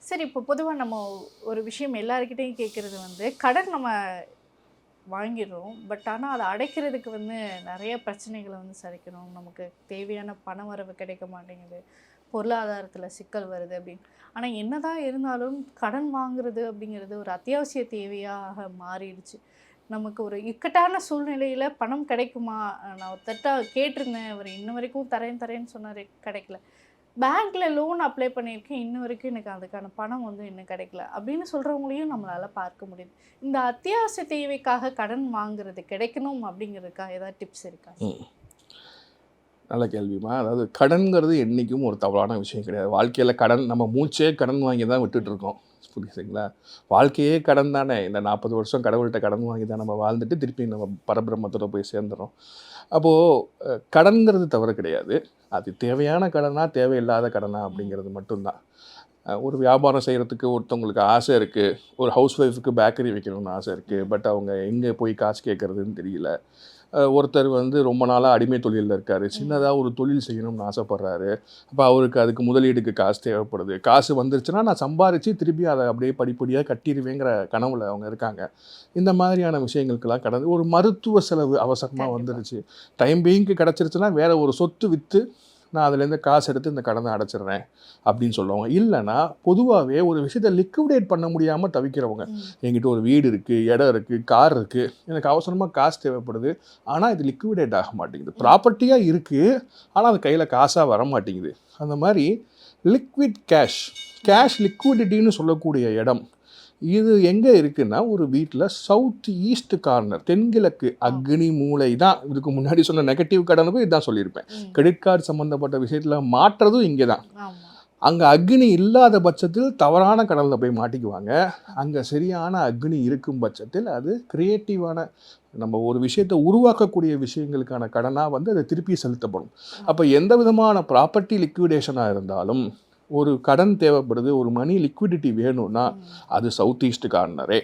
சரி, இப்போ பொதுவா நம்ம ஒரு விஷயம் எல்லார்கிட்டயும் கேட்கறது வந்து, கடன் நம்ம வாங்கிர்றோம். பட் ஆனா, அத அடைக்கிறதுக்கு வந்து நெறைய பிரச்சனைகள வந்து சந்திக்கிறோம். நமக்கு தேவையான பண வரவு கிடைக்க மாட்டேங்குது. பொருளாதாரத்தில சிக்கல் வருது அப்படின்னு. ஆனா, என்னதான் இருந்தாலும் கடன் வாங்குறது அப்படிங்கிறது ஒரு அத்தியாவசிய தேவையாக மாறிடுச்சு. நமக்கு ஒரு இக்கட்டான சூழ்நிலையில பணம் கிடைக்குமா? நான் ஒருத்தர்ட்ட கேட்டிருந்தேன். அவரு இன்ன வரைக்கும் தரேன் தரேன்னு சொன்னாரு. கிடைக்கல. பேங்க்ல லோன் அப்ளை பண்ணியிருக்கேன். இன்ன வரைக்கும் எனக்கு அதுக்கான பணம் வந்து இன்னும் கிடைக்கல. அப்படின்னு சொல்றவங்களையும் நம்மளால பார்க்க முடியுது. இந்த அத்தியாவசிய தேவைக்காக கடன் வாங்குறது கிடைக்கணும் அப்படிங்கிறதுக்காக ஏதாவது டிப்ஸ் இருக்கா? ம். நல்ல கேள்விம்மா. அதாவது கடன்ங்கிறது என்றைக்கும் ஒரு தவறான விஷயம் கிடையாது. வாழ்க்கையில கடன் நம்ம மூச்சே கடன் வாங்கி தான் விட்டுட்டுருக்கோம். புரியுதுங்களா? வாழ்க்கையே கடன் தானே. இந்த 40 வருஷம் கடவுள்ட்ட கடன் வாங்கி தான் நம்ம வாழ்ந்துட்டு, திருப்பி நம்ம பரபிரம்மத்தோட போய் சேர்ந்துர்றோம். அப்போ கடன்ங்கிறது தவறு கிடையாது. அது தேவையான கடனா, தேவையில்லாத கடனா ம். அப்படிங்கிறது மட்டும் தான். ஒரு வியாபாரம் செய்றதுக்கு ஒருத்தவங்களுக்கு ஆசை இருக்கு. ஒரு ஹவுஸ் ஒய்ஃப்க்கு பேக்கரி வைக்கணும்னு ஆசை இருக்கு. ம். பட் அவங்க எங்கே போய் காசு கேட்கறதுன்னு தெரியல. ஒருத்தர் வந்து ரொம்ப நாளா அடிமை தொழில்ல இருக்காரு. ம். சின்னதா ஒரு தொழில் செய்யணும்னு ஆசைப்படுறாரு. அப்ப அவருக்கு அதுக்கு முதலீடுக்கு காசு தேவைப்படுது. காசு வந்துருச்சுன்னா, நான் சம்பாரிச்சு திருப்பி அத அப்படியே படிப்படியா கட்டிருவேங்கிற கனவுல அவங்க இருக்காங்க. இந்த மாதிரியான விஷயங்களுக்கெல்லாம் கடந்து ஒரு மருத்துவ செலவு அவசரமா கண்டிப்பா. வந்துருச்சு. டைம் பீயிங்க்கு கிடைச்சிருச்சுன்னா, வேற ஒரு சொத்து வித்து நான் அதுலேருந்து காசு எடுத்து இந்த கடன அடைச்சிடுறேன் அப்படின்னு சொல்லுவாங்க. இல்லன்னா, பொதுவாவே ஒரு விஷயத்த லிக்விடேட் பண்ண முடியாம தவிக்கிறவங்க. ம். என்கிட்ட ஒரு வீடு இருக்கு, இடம் இருக்கு, கார் இருக்கு. எனக்கு அவசரமா காசு தேவைப்படுது. ஆனா, இது லிக்விடேட் ஆக மாட்டேங்குது. ம். ப்ராப்பர்ட்டியா இருக்கு. ஆனா, அது கையில காசா வரமாட்டேங்குது. அந்த மாரி லிக்விட் கேஷ், ம். கேஷ் லிக்விடிட்டின்னு சொல்லக்கூடிய இடம். இது எங்க இருக்குன்னா, ஒரு வீட்ல சவுத் ஈஸ்ட் கார்னர் தென்கிழக்கு ஓகே. அக்னி மூலை தான். இதுக்கு முன்னாடி சொன்ன நெகட்டிவ் கடனுக்கும் இதான் சொல்லியிருப்பேன். ம். கிரெடிட் கார்டு சம்மந்தப்பட்ட விஷயத்துல மாட்டுறதும் இங்க தான். ஆமா. அங்க அக்னி இல்லாத பட்சத்தில் தவறான கடன்ல போய் மாட்டிக்குவாங்க. அங்க சரியான அக்னி இருக்கும் பட்சத்தில் அது கிரியேட்டிவான நம்ம ஒரு விஷயத்த உருவாக்கக்கூடிய விஷயங்களுக்கான கடனா வந்து அது திருப்பி செலுத்தப்படும். ம். அப்ப எந்த விதமான ப்ராப்பர்ட்டி லிக்விடேஷனா இருந்தாலும், ஒரு கடன் தேவைப்படுது, ஒரு மணி லிக்விடிட்டி வேணும்னா, ம். அது சவுத் ஈஸ்ட் கார்னரே.